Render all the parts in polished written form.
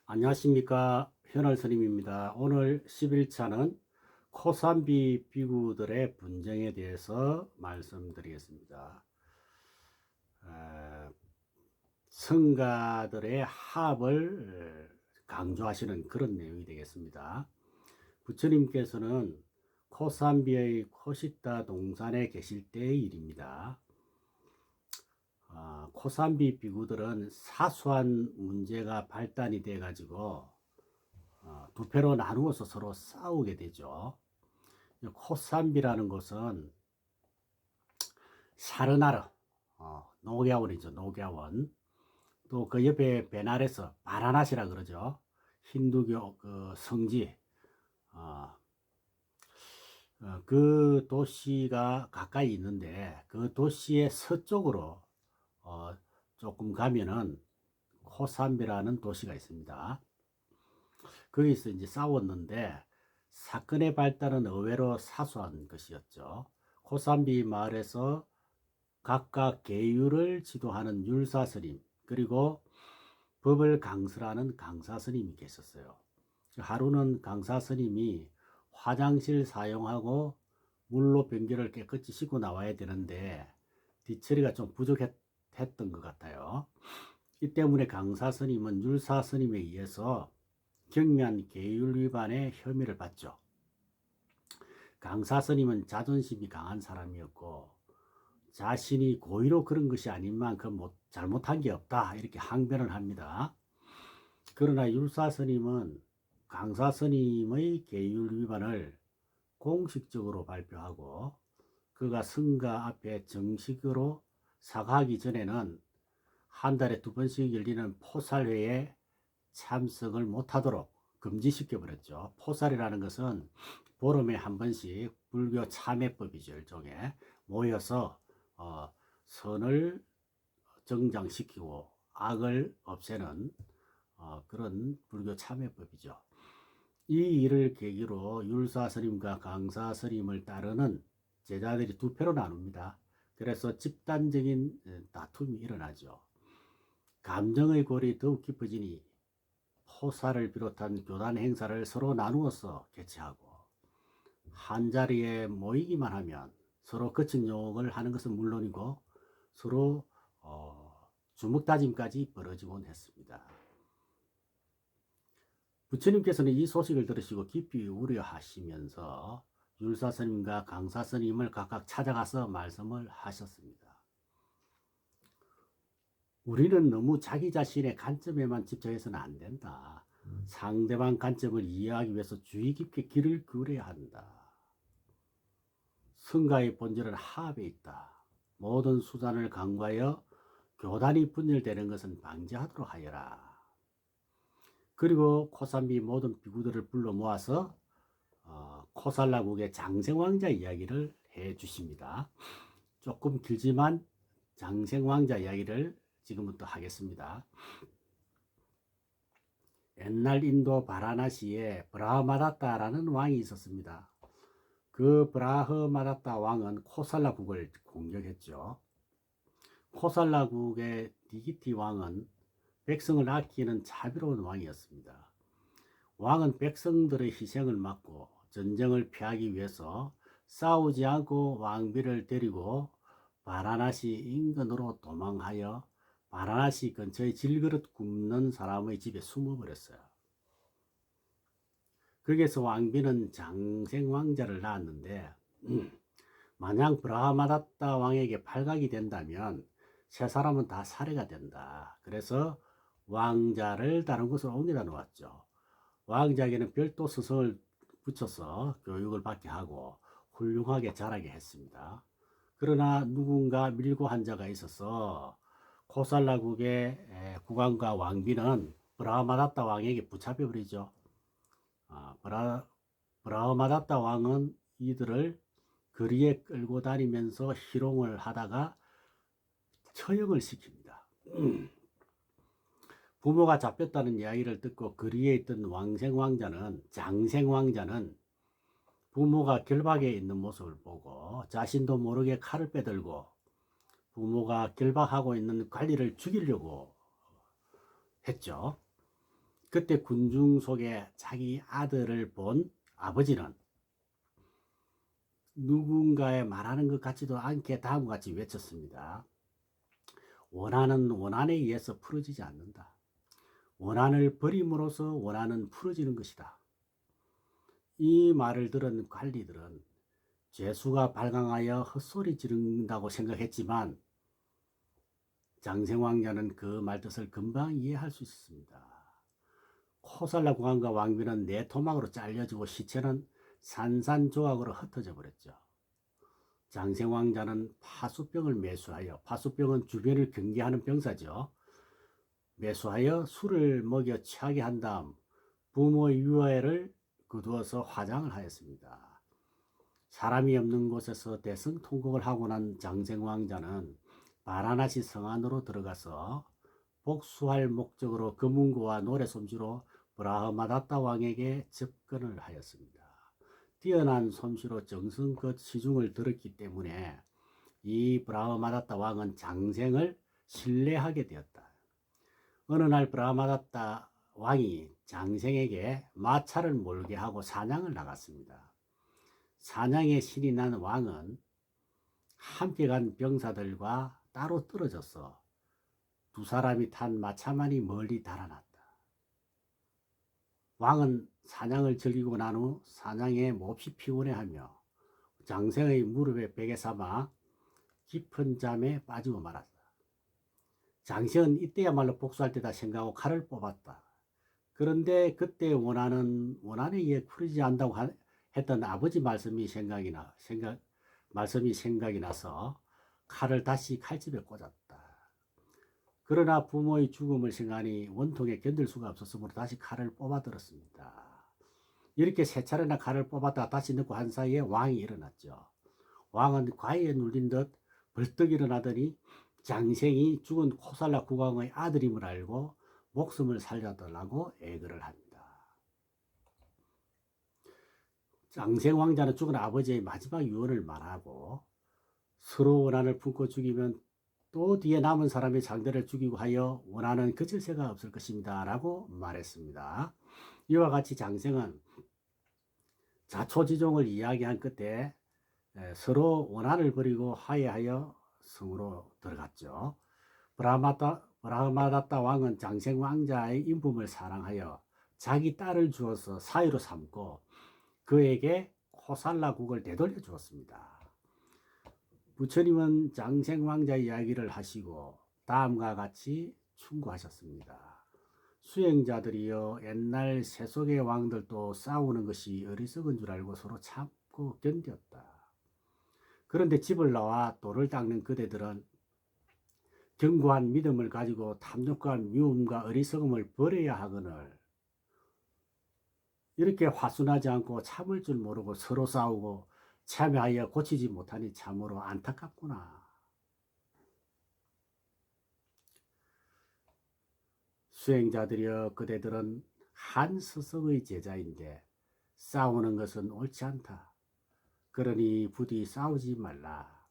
안녕하십니까. 현월 스님입니다. 오늘 11차는 코산비 비구들의 분쟁에 대해서 말씀드리겠습니다. 성가들의 합을 강조하시는 그런 내용이 되겠습니다. 부처님께서는 코산비의 코시타 동산에 계실 때의 일입니다. 코산비 비구들은 사소한 문제가 발단이 돼 가지고 두 패로 나누어서 서로 싸우게 되죠. 코산비라는 것은 사르나르, 녹야원이죠. 녹야원. 또 그 옆에 베나레스, 바라나시라 그러죠. 힌두교 그 성지. 어, 그 도시가 가까이 있는데 그 도시의 서쪽으로 조금 가면은 코산비라는 도시가 있습니다. 거기서 이제 싸웠는데 사건의 발단은 의외로 사소한 것이었죠. 코산비 마을에서 각각 계율을 지도하는 율사스님 그리고 법을 강설하는 강사스님이 계셨어요. 하루는 강사스님이 화장실 사용하고 물로 변기를 깨끗이 씻고 나와야 되는데 뒤처리가 좀 부족했던 것 같아요. 이 때문에 강사스님은 율사스님에 의해서 경미한 계율 위반의 혐의를 받죠. 강사 스님은 자존심이 강한 사람이었고 자신이 고의로 그런 것이 아닌 만큼 잘못한 게 없다 이렇게 항변을 합니다. 그러나 율사 스님은 강사 스님의 계율 위반을 공식적으로 발표하고 그가 성가 앞에 정식으로 사과하기 전에는 한 달에 2번씩 열리는 포살회에 참석을 못하도록 금지시켜버렸죠. 포살이라는 것은 보름에 한 번씩 불교 참회법이죠. 일종의 모여서 선을 정장시키고 악을 없애는 그런 불교 참회법이죠. 이 일을 계기로 율사 스님과 강사 스님을 따르는 제자들이 두 패로 나눕니다. 그래서 집단적인 다툼이 일어나죠. 감정의 골이 더욱 깊어지니 포사를 비롯한 교단 행사를 서로 나누어서 개최하고 한자리에 모이기만 하면 서로 거친 욕을 하는 것은 물론이고 서로 주먹다짐까지 벌어지곤 했습니다. 부처님께서는 이 소식을 들으시고 깊이 우려하시면서 율사스님과 강사스님을 각각 찾아가서 말씀을 하셨습니다. 우리는 너무 자기 자신의 관점에만 집착해서는 안 된다. 상대방 관점을 이해하기 위해서 주의 깊게 귀를 기울여야 한다. 성가의 본질은 합에 있다. 모든 수단을 강구하여 교단이 분열되는 것은 방지하도록 하여라. 그리고 코산비 모든 비구들을 불러 모아서 코살라국의 장생왕자 이야기를 해 주십니다. 조금 길지만 장생왕자 이야기를 지금부터 하겠습니다. 옛날 인도 바라나시에 브라마다타라는 왕이 있었습니다. 그 브라흐마다타 왕은 코살라국을 공격했죠. 코살라국의 디기티 왕은 백성을 아끼는 자비로운 왕이었습니다. 왕은 백성들의 희생을 막고 전쟁을 피하기 위해서 싸우지 않고 왕비를 데리고 바라나시 인근으로 도망하여 바라나시 근처의 질그릇 굽는 사람의 집에 숨어버렸어요. 거기에서 왕비는 장생왕자를 낳았는데 만약 브라마다타 왕에게 발각이 된다면 세 사람은 다 살해가 된다. 그래서 왕자를 다른 곳으로 옮겨다 놓았죠. 왕자에게는 별도 스승을 붙여서 교육을 받게 하고 훌륭하게 자라게 했습니다. 그러나 누군가 밀고 한 자가 있어서 코살라국의 국왕과 왕비는 브라마다타 왕에게 붙잡혀버리죠. 브라마다타 왕은 이들을 거리에 끌고 다니면서 희롱을 하다가 처형을 시킵니다. 부모가 잡혔다는 이야기를 듣고 거리에 있던 장생왕자는 부모가 결박에 있는 모습을 보고 자신도 모르게 칼을 빼들고 부모가 결박하고 있는 관리를 죽이려고 했죠. 그때 군중 속에 자기 아들을 본 아버지는 누군가의 말하는 것 같지도 않게 다음과 같이 외쳤습니다. 원한은 원한에 의해서 풀어지지 않는다. 원한을 버림으로써 원한은 풀어지는 것이다. 이 말을 들은 관리들은 죄수가 발광하여 헛소리 지른다고 생각했지만 장생왕자는 그 말뜻을 금방 이해할 수 있습니다. 코살라 국왕과 왕비는 네 토막으로 잘려지고 시체는 산산조각으로 흩어져 버렸죠. 장생왕자는 파수병을 매수하여, 파수병은 주변을 경계하는 병사죠. 매수하여 술을 먹여 취하게 한 다음 부모의 유해를 거두어서 화장을 하였습니다. 사람이 없는 곳에서 대성통곡을 하고 난 장생왕자는 바라나시 성안으로 들어가서 복수할 목적으로 금은고와 노래솜씨로 브라흐마다타 왕에게 접근을 하였습니다. 뛰어난 솜씨로 정성껏 시중을 들었기 때문에 이 브라흐마다타 왕은 장생을 신뢰하게 되었다. 어느 날 브라흐마다타 왕이 장생에게 마차를 몰게 하고 사냥을 나갔습니다. 사냥에 신이 난 왕은 함께 간 병사들과 따로 떨어져서 두 사람이 탄 마차만이 멀리 달아났다. 왕은 사냥을 즐기고 난 후 사냥에 몹시 피곤해하며 장생의 무릎에 베개 삼아 깊은 잠에 빠지고 말았다. 장생은 이때야말로 복수할 때다 생각하고 칼을 뽑았다. 그런데 그때 원한에 의해 풀리지 않는다고 했던 아버지 말씀이 생각이 나서 칼을 다시 칼집에 꽂았다. 그러나 부모의 죽음을 생각하니 원통에 견딜 수가 없었으므로 다시 칼을 뽑아들었습니다. 이렇게 세 차례나 칼을 뽑았다가 다시 넣고 한 사이에 왕이 일어났죠. 왕은 과의에 눌린 듯 벌떡 일어나더니 장생이 죽은 코살라 국왕의 아들임을 알고 목숨을 살려달라고 애걸을 합니다. 장생 왕자는 죽은 아버지의 마지막 유언을 말하고 서로 원한을 품고 죽이면 또 뒤에 남은 사람의 상대를 죽이고 하여 원한은 그칠 새가 없을 것입니다. 라고 말했습니다. 이와 같이 장생은 자초지종을 이야기한 끝에 서로 원한을 버리고 화해하여 성으로 들어갔죠. 브라흐마다타 왕은 장생 왕자의 인품을 사랑하여 자기 딸을 주어서 사위로 삼고 그에게 코살라국을 되돌려 주었습니다. 부처님은 장생 왕자 이야기를 하시고 다음과 같이 충고하셨습니다. 수행자들이여 옛날 세속의 왕들도 싸우는 것이 어리석은 줄 알고 서로 참고 견뎠다. 그런데 집을 나와 돌을 닦는 그대들은 견고한 믿음을 가지고 탐욕과 미움과 어리석음을 버려야 하거늘 이렇게 화순하지 않고 참을 줄 모르고 서로 싸우고 참여하여 고치지 못하니 참으로 안타깝구나. 수행자들이여 그대들은 한 스승의 제자인데 싸우는 것은 옳지 않다. 그러니 부디 싸우지 말라.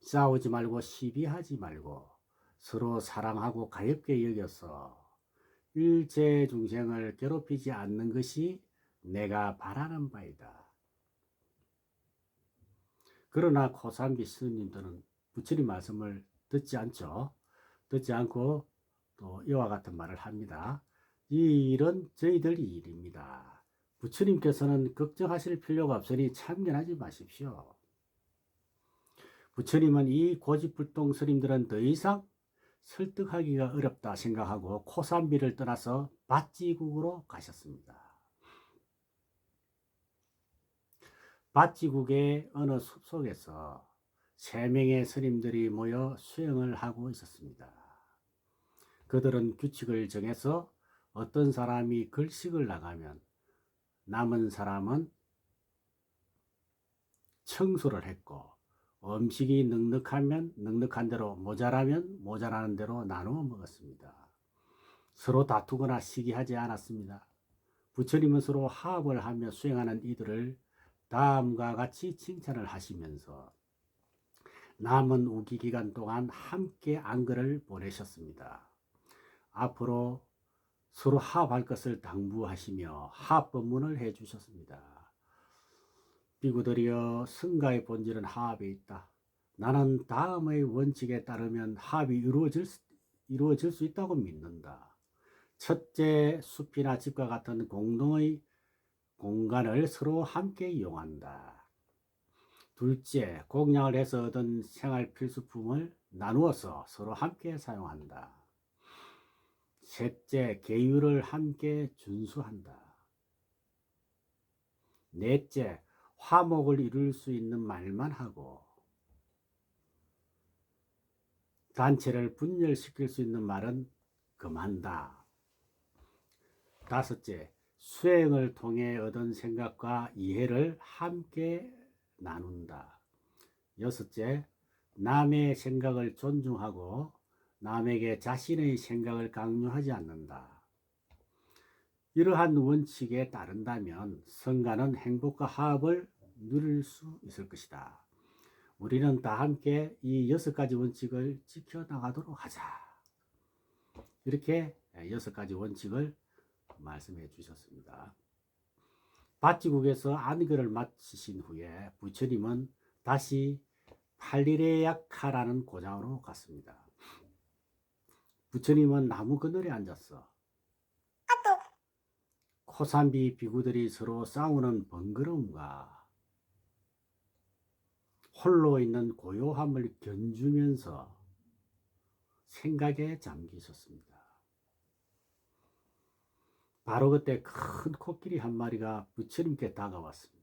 싸우지 말고 시비하지 말고 서로 사랑하고 가볍게 여겨서 일체 중생을 괴롭히지 않는 것이 내가 바라는 바이다. 그러나 코산비 스님들은 부처님 말씀을 듣지 않죠. 듣지 않고 또 이와 같은 말을 합니다. 이 일은 저희들 일입니다. 부처님께서는 걱정하실 필요가 없으니 참견하지 마십시오. 부처님은 이 고집불통 스님들은 더 이상 설득하기가 어렵다 생각하고 코산비를 떠나서 밭지국으로 가셨습니다. 밭지국의 어느 숲속에서 3명의 스님들이 모여 수행을 하고 있었습니다. 그들은 규칙을 정해서 어떤 사람이 글식을 나가면 남은 사람은 청소를 했고 음식이 넉넉하면 넉넉한 대로 모자라면 모자라는 대로 나누어 먹었습니다. 서로 다투거나 시기하지 않았습니다. 부처님은 서로 화합을 하며 수행하는 이들을 다음과 같이 칭찬을 하시면서 남은 우기 기간 동안 함께 안글을 보내셨습니다. 앞으로 서로 화합할 것을 당부하시며 화합법문을 해주셨습니다. 비구들이여, 승가의 본질은 화합에 있다. 나는 다음의 원칙에 따르면 화합이 이루어질 수 있다고 믿는다. 첫째, 숲이나 집과 같은 공동의 공간을 서로 함께 이용한다. 둘째, 공양을 해서 얻은 생활 필수품을 나누어서 서로 함께 사용한다. 셋째, 계율을 함께 준수한다. 넷째, 화목을 이룰 수 있는 말만 하고 단체를 분열시킬 수 있는 말은 금한다. 다섯째, 수행을 통해 얻은 생각과 이해를 함께 나눈다. 여섯째, 남의 생각을 존중하고 남에게 자신의 생각을 강요하지 않는다. 이러한 원칙에 따른다면 성가는 행복과 화합을 누릴 수 있을 것이다. 우리는 다 함께 이 6가지 원칙을 지켜나가도록 하자. 이렇게 6가지 원칙을 말씀해 주셨습니다. 밭지국에서 안거를 마치신 후에 부처님은 다시 팔리레야카라는 고장으로 갔습니다. 부처님은 나무 그늘에 앉았어. 코산비 비구들이 서로 싸우는 번거로움과 홀로 있는 고요함을 견주면서 생각에 잠겨 있었습니다. 바로 그때 큰 코끼리 한 마리가 부처님께 다가왔습니다.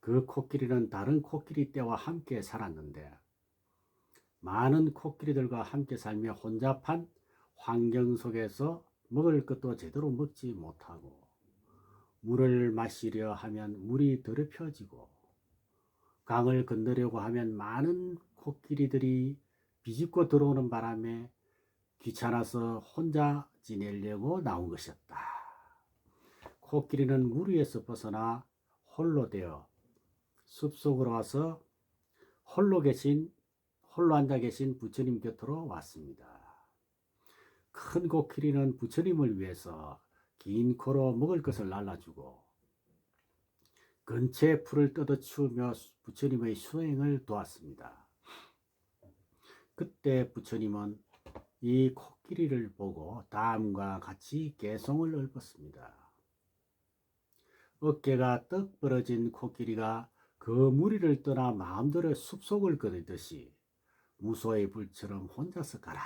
그 코끼리는 다른 코끼리 떼와 함께 살았는데 많은 코끼리들과 함께 살며 혼잡한 환경 속에서 먹을 것도 제대로 먹지 못하고 물을 마시려 하면 물이 더럽혀지고 강을 건너려고 하면 많은 코끼리들이 비집고 들어오는 바람에 귀찮아서 혼자 지내려고 나온 것이었다. 코끼리는 물 위에서 벗어나 홀로 되어 숲속으로 와서 홀로 앉아 계신 부처님 곁으로 왔습니다. 큰 코끼리는 부처님을 위해서 긴 코로 먹을 것을 날라주고 근처에 풀을 뜯어치우며 부처님의 수행을 도왔습니다. 그때 부처님은 이 코끼리를 보고 다음과 같이 개송을 읊었습니다. 어깨가 떡 벌어진 코끼리가 그 무리를 떠나 마음대로 숲속을 거니듯이 무소의 불처럼 혼자서 가라.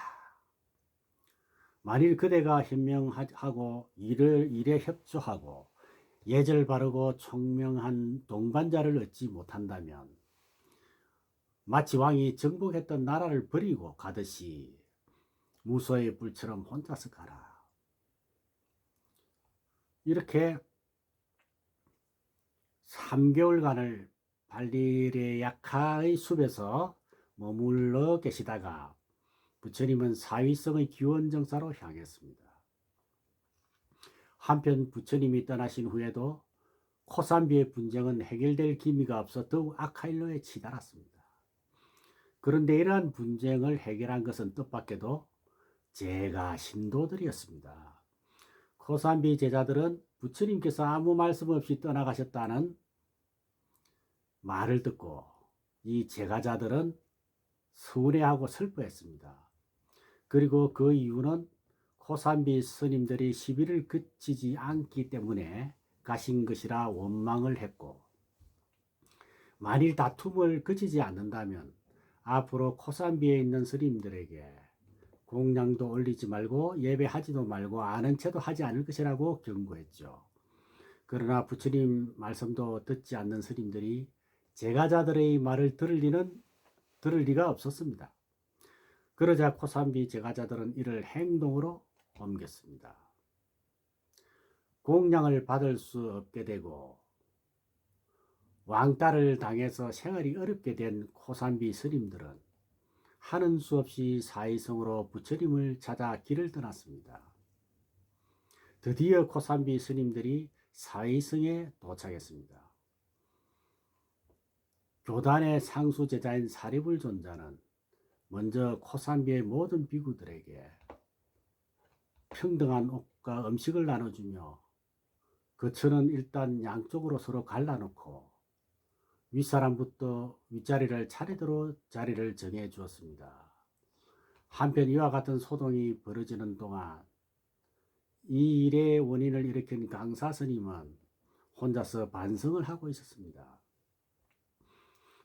만일 그대가 현명하고 일에 협조하고 예절 바르고 총명한 동반자를 얻지 못한다면 마치 왕이 정복했던 나라를 버리고 가듯이 무소의 불처럼 혼자서 가라. 이렇게 3개월간을 발리레야카의 숲에서 머물러 계시다가 부처님은 사위성의 기원정사로 향했습니다. 한편 부처님이 떠나신 후에도 코산비의 분쟁은 해결될 기미가 없어 더욱 악한 일로에 치달았습니다. 그런데 이러한 분쟁을 해결한 것은 뜻밖에도 제가 신도들이었습니다. 코산비 제자들은 부처님께서 아무 말씀 없이 떠나가셨다는 말을 듣고 이 제가자들은 서운해하고 슬퍼했습니다. 그리고 그 이유는 코산비 스님들이 시비를 그치지 않기 때문에 가신 것이라 원망을 했고 만일 다툼을 그치지 않는다면 앞으로 코산비에 있는 스님들에게 공양도 올리지 말고 예배하지도 말고 아는 체도 하지 않을 것이라고 경고했죠. 그러나 부처님 말씀도 듣지 않는 스님들이 제가자들의 말을 들을 리가 없었습니다. 그러자 코산비 제가자들은 이를 행동으로 옮겼습니다. 공양을 받을 수 없게 되고 왕따를 당해서 생활이 어렵게 된 코산비 스님들은 하는 수 없이 사이성으로 부처님을 찾아 길을 떠났습니다. 드디어 코산비 스님들이 사이성에 도착했습니다. 교단의 상수 제자인 사리불 존자는 먼저 코산비의 모든 비구들에게 평등한 옷과 음식을 나눠주며 거처는 일단 양쪽으로 서로 갈라놓고 윗사람부터 윗자리를 차례대로 자리를 정해 주었습니다. 한편 이와 같은 소동이 벌어지는 동안 이 일의 원인을 일으킨 강사 스님은 혼자서 반성을 하고 있었습니다.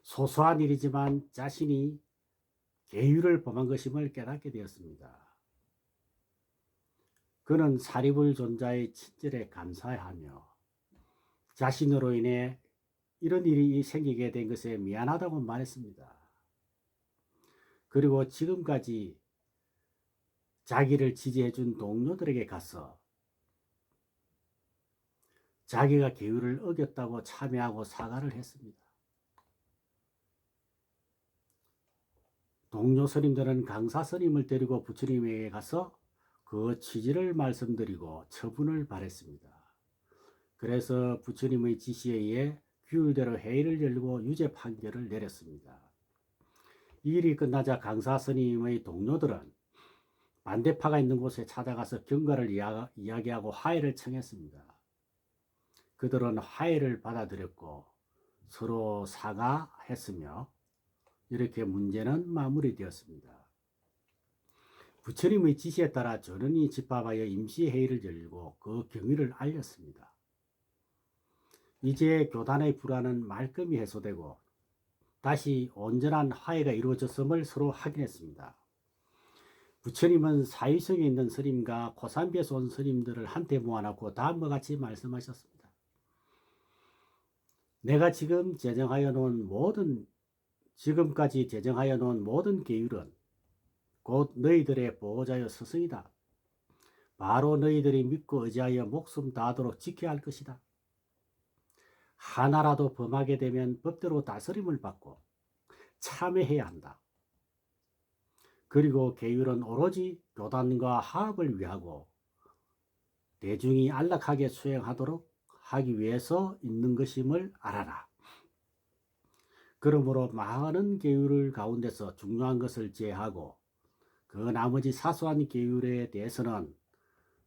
소소한 일이지만 자신이 계율을 범한 것임을 깨닫게 되었습니다. 그는 사리불 존자의 친절에 감사하며 자신으로 인해 이런 일이 생기게 된 것에 미안하다고 말했습니다. 그리고 지금까지 자기를 지지해준 동료들에게 가서 자기가 계율을 어겼다고 참여하고 사과를 했습니다. 동료 스님들은 강사 스님을 데리고 부처님에게 가서 그 취지를 말씀드리고 처분을 바랬습니다. 그래서 부처님의 지시에 의해 규율대로 회의를 열고 유죄 판결을 내렸습니다. 이 일이 끝나자 강사 스님의 동료들은 반대파가 있는 곳에 찾아가서 경과를 이야기하고 화해를 청했습니다. 그들은 화해를 받아들였고 서로 사과했으며 이렇게 문제는 마무리되었습니다. 부처님의 지시에 따라 전원이 집합하여 임시회의를 열고 그 경위를 알렸습니다. 이제 교단의 불화는 말끔히 해소되고 다시 온전한 화해가 이루어졌음을 서로 확인했습니다. 부처님은 사위성에 있는 스님과 고산비에서 온 스님들을 한테 모아놓고 다음과 같이 말씀하셨습니다. 내가 지금까지 제정하여 놓은 모든 계율은 곧 너희들의 보호자여 스승이다. 바로 너희들이 믿고 의지하여 목숨 다하도록 지켜야 할 것이다. 하나라도 범하게 되면 법대로 다스림을 받고 참회해야 한다. 그리고 계율은 오로지 교단과 화합을 위하고 대중이 안락하게 수행하도록 하기 위해서 있는 것임을 알아라. 그러므로 많은 계율을 가운데서 중요한 것을 제하고 그 나머지 사소한 계율에 대해서는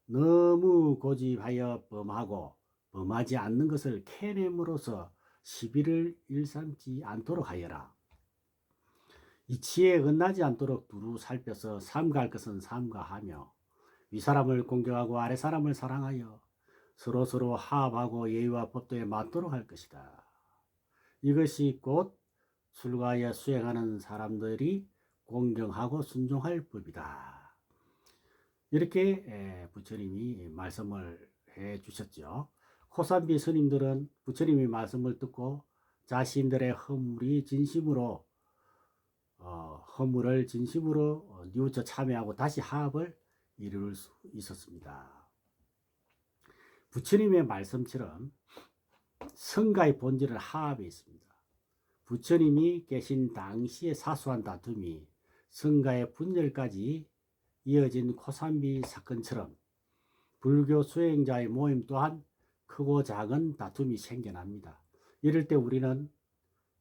너무 고집하여 범하고 범하지 않는 것을 캐냄으로써 시비를 일삼지 않도록 하여라. 이치에 끝나지 않도록 두루 살펴서 삼가할 것은 삼가하며 윗사람을 공경하고 아랫사람을 사랑하여 서로 화합하고 예의와 법도에 맞도록 할 것이다. 이것이 곧 출가하여 수행하는 사람들이 공경하고 순종할 법이다. 이렇게 부처님이 말씀을 해 주셨죠. 코산비 스님들은 부처님의 말씀을 듣고 자신들의 허물을 진심으로 뉘우쳐 참여하고 다시 화합을 이룰 수 있었습니다. 부처님의 말씀처럼 성가의 본질은 화합에 있습니다. 부처님이 계신 당시의 사소한 다툼이 성가의 분열까지 이어진 코산비 사건처럼 불교 수행자의 모임 또한 크고 작은 다툼이 생겨납니다. 이럴 때 우리는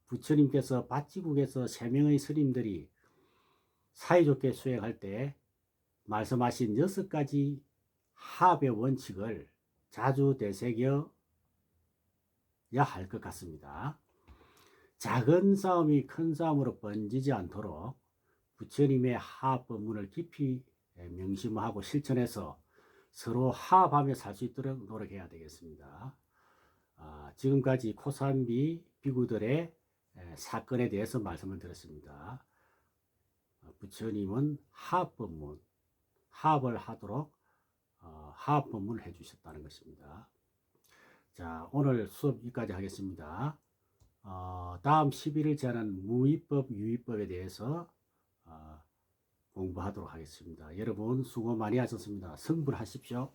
부처님께서 밭지국에서 3명의 스님들이 사이좋게 수행할 때 말씀하신 6가지 합의 원칙을 자주 되새겨야 할 것 같습니다. 작은 싸움이 큰 싸움으로 번지지 않도록 부처님의 화합법문을 깊이 명심하고 실천해서 서로 화합하며 살 수 있도록 노력해야 되겠습니다. 지금까지 코산비 비구들의 사건에 대해서 말씀을 드렸습니다. 부처님은 화합법문, 화합을 하도록 화합법문을 해주셨다는 것입니다. 자, 오늘 수업 여기까지 하겠습니다. 다음 11일째는 무위법, 유위법에 대해서 공부하도록 하겠습니다. 여러분 수고 많이 하셨습니다. 성불하십시오.